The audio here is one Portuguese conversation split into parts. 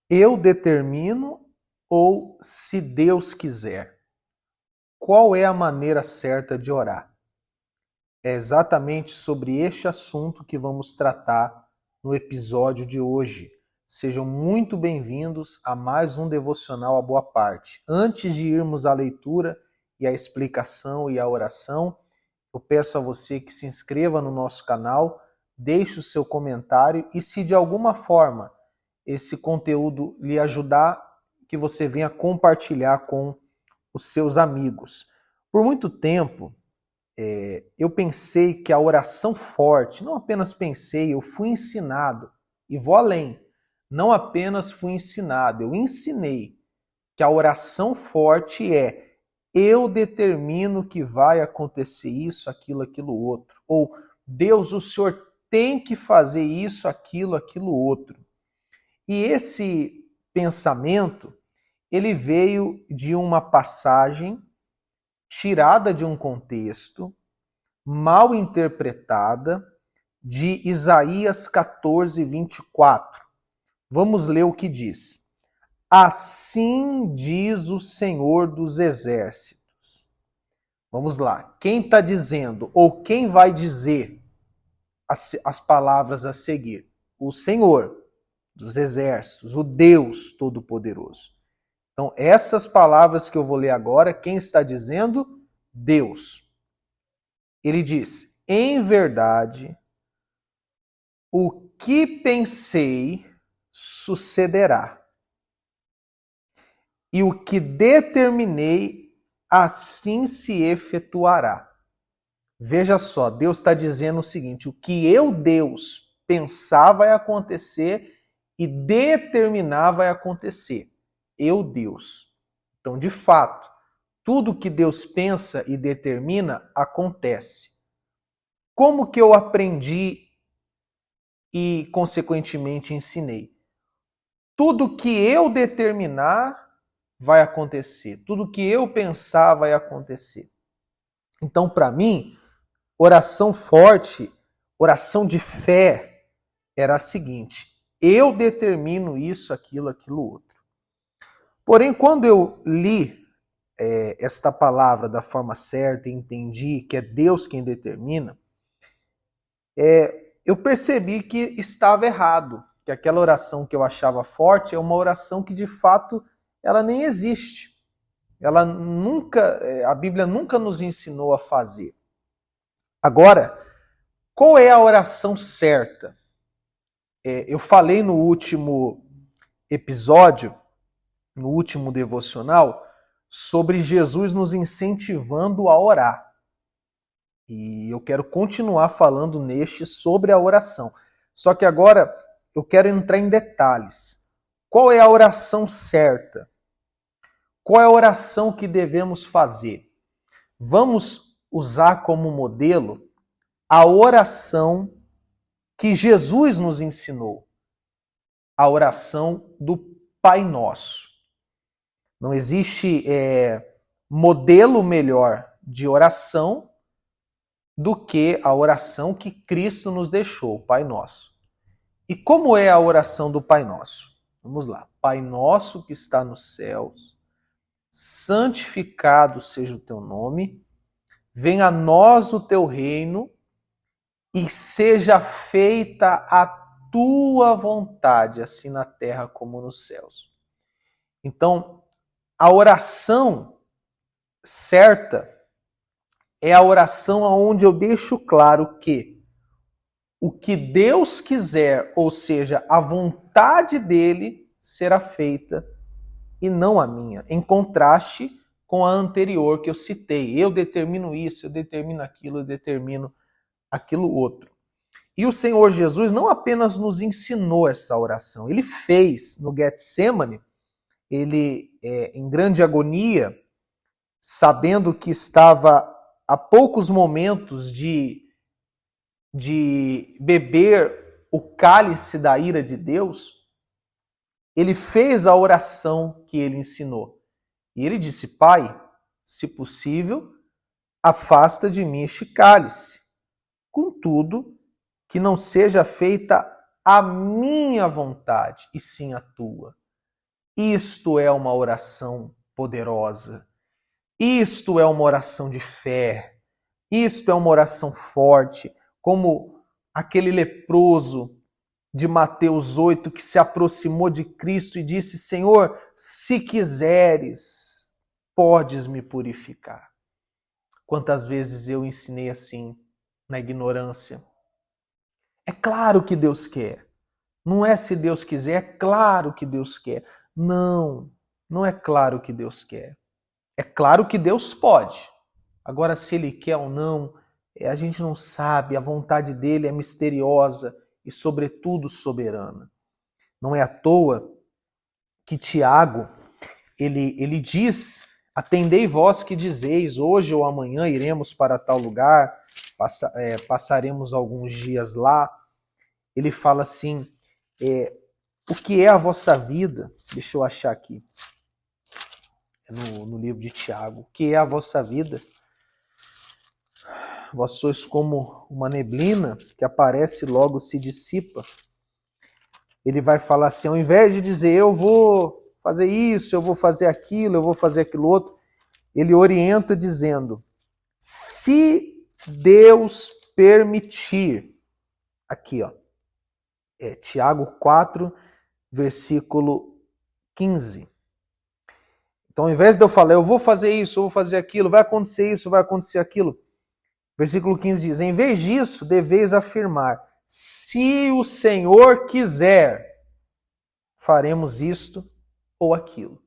Eu determino ou se Deus quiser? Qual é a maneira certa de orar? É exatamente sobre este assunto que vamos tratar no episódio de hoje. Sejam muito bem-vindos a mais um Devocional à Boa Parte. Antes de irmos à leitura e à explicação e à oração, eu peço a você que se inscreva no nosso canal, deixe o seu comentário e, se de alguma forma esse conteúdo lhe ajudar, que você venha compartilhar com os seus amigos. Por muito tempo, eu pensei que a oração forte, não apenas pensei, eu fui ensinado, e vou além, não apenas fui ensinado, eu ensinei que a oração forte é: eu determino que vai acontecer isso, aquilo, outro. Ou Deus, o Senhor tem que fazer isso, aquilo, outro. E esse pensamento, ele veio de uma passagem tirada de um contexto, mal interpretada, de Isaías 14, 24. Vamos ler o que diz. Assim diz o Senhor dos Exércitos. Vamos lá. Quem está dizendo, ou quem vai dizer as palavras a seguir? O Senhor dos Exércitos, o Deus Todo-Poderoso. Então, essas palavras que eu vou ler agora, quem está dizendo? Deus. Ele diz: em verdade, o que pensei sucederá, e o que determinei, assim se efetuará. Veja só, Deus está dizendo o seguinte: o que eu, Deus, pensar vai acontecer e determinar vai acontecer. Eu, Deus. Então, de fato, tudo que Deus pensa e determina acontece. Como que eu aprendi e, consequentemente, ensinei? Tudo que eu determinar vai acontecer. Tudo que eu pensar vai acontecer. Então, para mim, oração forte, oração de fé, era a seguinte: eu determino isso, aquilo, outro. Porém, quando eu li esta palavra da forma certa e entendi que é Deus quem determina, eu percebi que estava errado, que aquela oração que eu achava forte é uma oração que de fato ela nem existe. Ela nunca, a Bíblia nunca nos ensinou a fazer. Agora, qual é a oração certa? Eu falei no último episódio, no último devocional, sobre Jesus nos incentivando a orar. E eu quero continuar falando neste sobre a oração. Só que agora eu quero entrar em detalhes. Qual é a oração certa? Qual é a oração que devemos fazer? Vamos usar como modelo a oração que Jesus nos ensinou. A oração do Pai Nosso. Não existe modelo melhor de oração do que a oração que Cristo nos deixou, o Pai Nosso. E como é a oração do Pai Nosso? Vamos lá. Pai Nosso que está nos céus, santificado seja o teu nome, venha a nós o teu reino e seja feita a tua vontade, assim na terra como nos céus. Então, a oração certa é a oração onde eu deixo claro que o que Deus quiser, ou seja, a vontade dele, será feita e não a minha, em contraste com a anterior que eu citei. Eu determino isso, eu determino aquilo, eu determino aquilo outro. E o Senhor Jesus não apenas nos ensinou essa oração, ele fez no Getsemane, ele em grande agonia, sabendo que estava a poucos momentos de beber o cálice da ira de Deus, ele fez a oração que ele ensinou. E ele disse: Pai, se possível, afasta de mim este cálice. Contudo, que não seja feita a minha vontade, e sim a tua. Isto é uma oração poderosa. Isto é uma oração de fé. Isto é uma oração forte, como aquele leproso de Mateus 8 que se aproximou de Cristo e disse: Senhor, se quiseres, podes me purificar. Quantas vezes eu ensinei assim, na ignorância? É claro que Deus quer. Não é se Deus quiser, é claro que Deus quer. Não, não é claro que Deus quer. É claro que Deus pode. Agora, se Ele quer ou não, a gente não sabe. A vontade dele é misteriosa e, sobretudo, soberana. Não é à toa que Tiago, ele diz: atendei vós que dizeis, hoje ou amanhã iremos para tal lugar, passaremos alguns dias lá. Ele fala assim, o que é a vossa vida? Deixa eu achar aqui, no livro de Tiago. O que é a vossa vida? Vós sois como uma neblina que aparece e logo se dissipa. Ele vai falar assim, ao invés de dizer eu vou fazer isso, eu vou fazer aquilo, eu vou fazer aquilo outro, ele orienta dizendo, se Deus permitir, aqui ó, Tiago 4, versículo 15. Então, ao invés de eu falar, eu vou fazer isso, eu vou fazer aquilo, vai acontecer isso, vai acontecer aquilo, versículo 15 diz, em vez disso, deveis afirmar, se o Senhor quiser, faremos isto ou aquilo.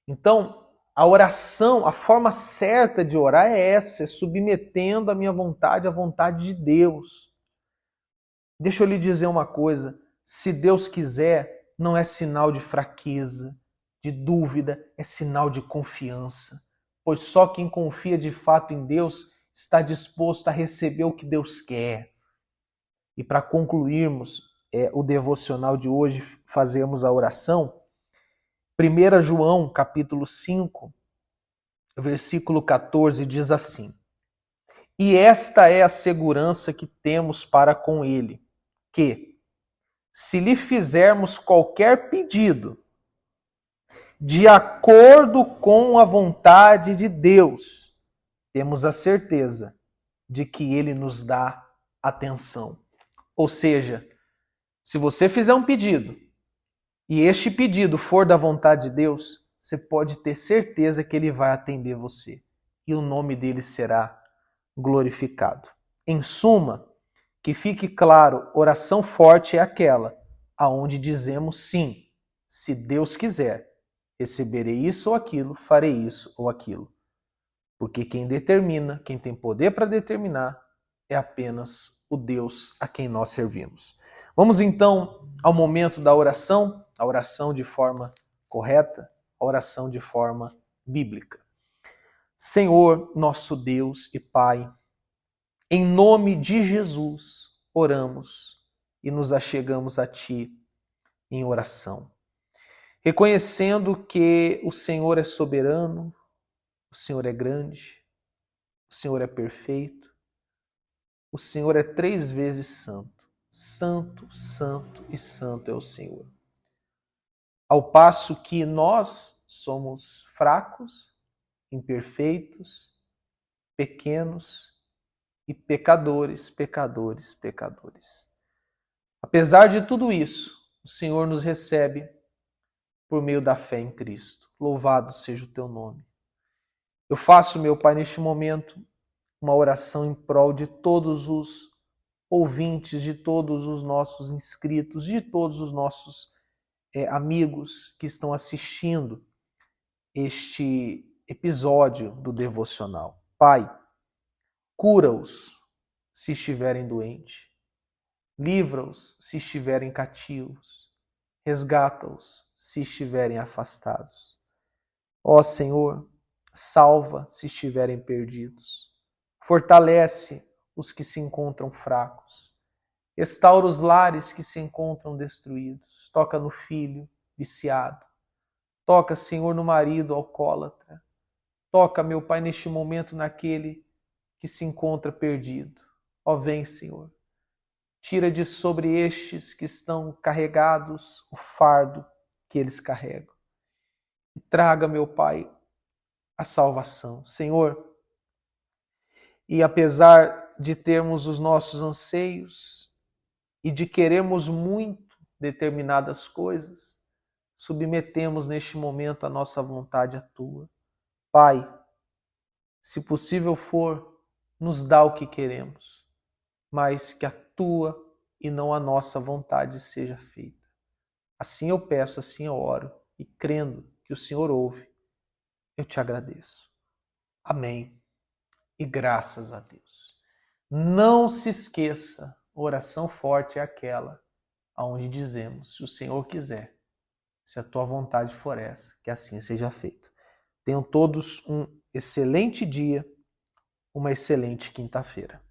Então, a oração, a forma certa de orar é essa, é submetendo a minha vontade à vontade de Deus. Deixa eu lhe dizer uma coisa, se Deus quiser, não é sinal de fraqueza, de dúvida, é sinal de confiança. Pois só quem confia de fato em Deus está disposto a receber o que Deus quer. E para concluirmos o devocional de hoje, fazermos a oração, 1 João, capítulo 5, versículo 14, diz assim, e esta é a segurança que temos para com ele, que, se lhe fizermos qualquer pedido, de acordo com a vontade de Deus, temos a certeza de que ele nos dá atenção. Ou seja, se você fizer um pedido e este pedido for da vontade de Deus, você pode ter certeza que ele vai atender você e o nome dele será glorificado. Em suma, que fique claro, oração forte é aquela aonde dizemos sim, se Deus quiser, receberei isso ou aquilo, farei isso ou aquilo. Porque quem determina, quem tem poder para determinar, é apenas o Deus a quem nós servimos. Vamos então ao momento da oração, a oração de forma correta, a oração de forma bíblica. Senhor, nosso Deus e Pai, em nome de Jesus, oramos e nos achegamos a Ti em oração, reconhecendo que o Senhor é soberano, o Senhor é grande, o Senhor é perfeito, o Senhor é 3 vezes santo. Santo, santo e santo é o Senhor. Ao passo que nós somos fracos, imperfeitos, pequenos e pecadores, pecadores, pecadores. Apesar de tudo isso, o Senhor nos recebe por meio da fé em Cristo. Louvado seja o teu nome. Eu faço, meu Pai, neste momento, uma oração em prol de todos os ouvintes, de todos os nossos inscritos, de todos os nossos amigos que estão assistindo este episódio do devocional. Pai, cura-os se estiverem doentes, livra-os se estiverem cativos, resgata-os se estiverem afastados. Ó Senhor, salva se estiverem perdidos, fortalece os que se encontram fracos, restaura os lares que se encontram destruídos, toca no filho viciado, toca, Senhor, no marido alcoólatra, toca, meu Pai, neste momento naquele que se encontra perdido. Ó, vem, Senhor, tira de sobre estes que estão carregados o fardo que eles carregam. e traga, meu Pai, a salvação. Senhor, e apesar de termos os nossos anseios e de querermos muito determinadas coisas, submetemos neste momento a nossa vontade à tua. Pai, se possível for, nos dá o que queremos, mas que a tua e não a nossa vontade seja feita. Assim eu peço, assim eu oro, e crendo que o Senhor ouve, eu te agradeço. Amém. E graças a Deus. Não se esqueça, oração forte é aquela onde dizemos, se o Senhor quiser, se a tua vontade for essa, que assim seja feito. Tenham todos um excelente dia, uma excelente quinta-feira.